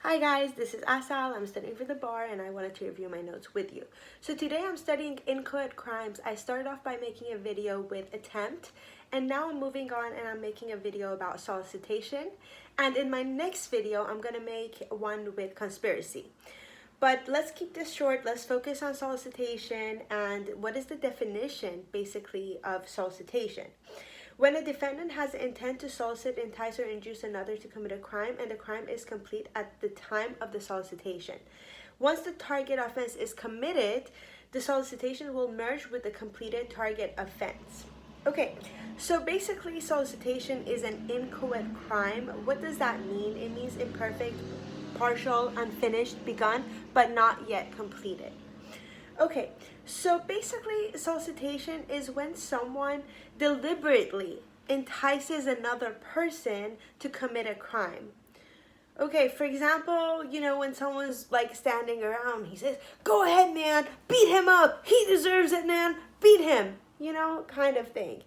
Hi guys, this is Asal. I'm studying for the bar and I wanted to review my notes with you. So today I'm studying inchoate crimes. I started off by making a video with attempt and now I'm moving on and I'm making a video about solicitation. And in my next video, I'm going to make one with conspiracy. But let's keep this short. Let's focus on solicitation and what is the definition basically of solicitation. When a defendant has the intent to solicit, entice, or induce another to commit a crime and the crime is complete at the time of the solicitation. Once the target offense is committed, the solicitation will merge with the completed target offense. Okay, so basically solicitation is an inchoate crime. What does that mean? It means imperfect, partial, unfinished, begun, but not yet completed. Okay, so basically solicitation is when someone deliberately entices another person to commit a crime. Okay, for example, when someone's like standing around, he says, "Go ahead, man, beat him up. He deserves it, man. Beat him." Kind of thing.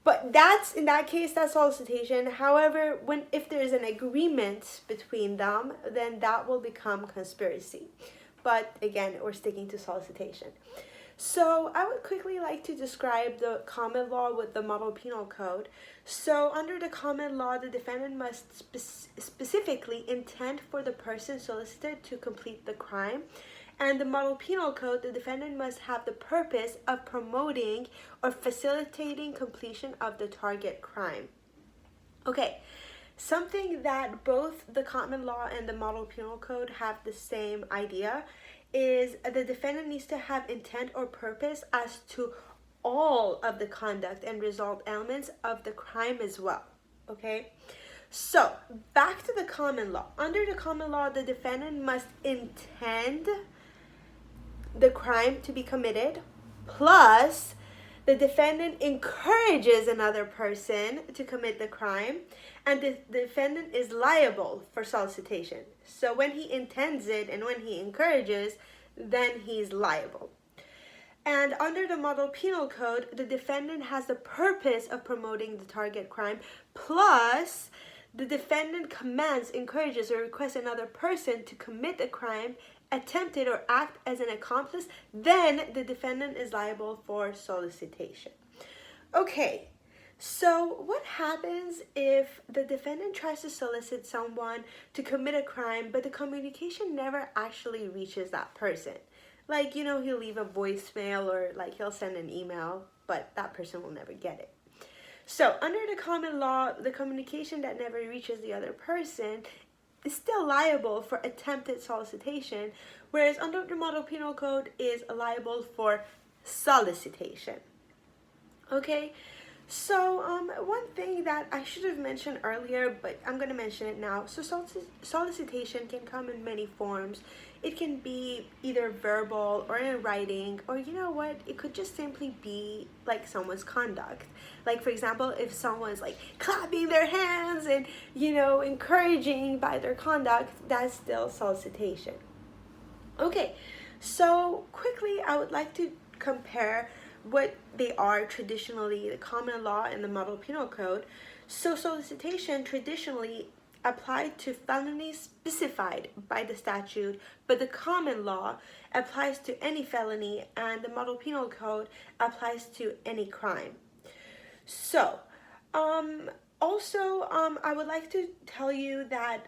But in that case, that's solicitation. However, if there's an agreement between them, then that will become conspiracy. But again, we're sticking to solicitation. So I would quickly like to describe the common law with the model penal code. So under the common law, the defendant must specifically intend for the person solicited to complete the crime. And the model penal code, the defendant must have the purpose of promoting or facilitating completion of the target crime. Okay. Something that both the common law and the model penal code have the same idea is the defendant needs to have intent or purpose as to all of the conduct and result elements of the crime as well. Okay, so back to the common law. Under the common law, the defendant must intend the crime to be committed, plus the defendant encourages another person to commit the crime, and the defendant is liable for solicitation. So when he intends it and when he encourages, then he's liable. And under the model penal code, the defendant has the purpose of promoting the target crime, plus the defendant commands, encourages, or requests another person to commit the crime, attempted, or act as an accomplice, then the defendant is liable for solicitation. Okay, so what happens if the defendant tries to solicit someone to commit a crime, but the communication never actually reaches that person? Like, he'll leave a voicemail or like he'll send an email, but that person will never get it. So under the common law, the communication that never reaches the other person is still liable for attempted solicitation, whereas under the model penal code is liable for solicitation. Okay, so one thing that I should have mentioned earlier, but I'm going to mention it now. So solicitation can come in many forms. It can be either verbal or in writing, or it could just simply be like someone's conduct. Like, for example, if someone's like clapping their hands and encouraging by their conduct, that's still solicitation. Okay, so quickly I would like to compare what they are traditionally, the common law and the model penal code. So solicitation traditionally applied to felonies specified by the statute, but the common law applies to any felony and the model penal code applies to any crime. So I would like to tell you that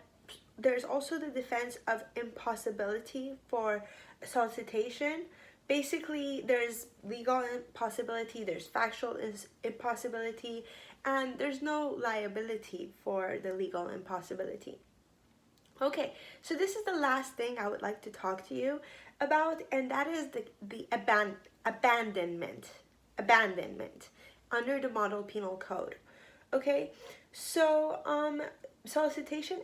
there's also the defense of impossibility for solicitation. Basically, there's legal impossibility, there's factual impossibility, and there's no liability for the legal impossibility. Okay, so this is the last thing I would like to talk to you about, and that is the abandonment under the model penal code. Okay, so solicitation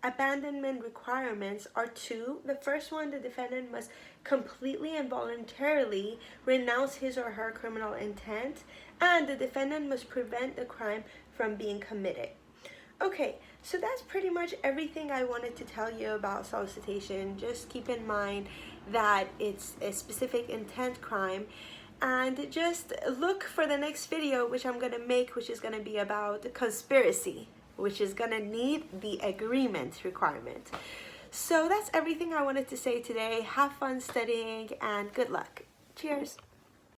abandonment requirements are two. The first one, the defendant must completely and voluntarily renounce his or her criminal intent, and the defendant must prevent the crime from being committed. Okay, so that's pretty much everything I wanted to tell you about solicitation. Just keep in mind that it's a specific intent crime, and just look for the next video which I'm going to make, which is going to be about conspiracy, which is going to need the agreement requirement. So that's everything I wanted to say today. Have fun studying and good luck. Cheers.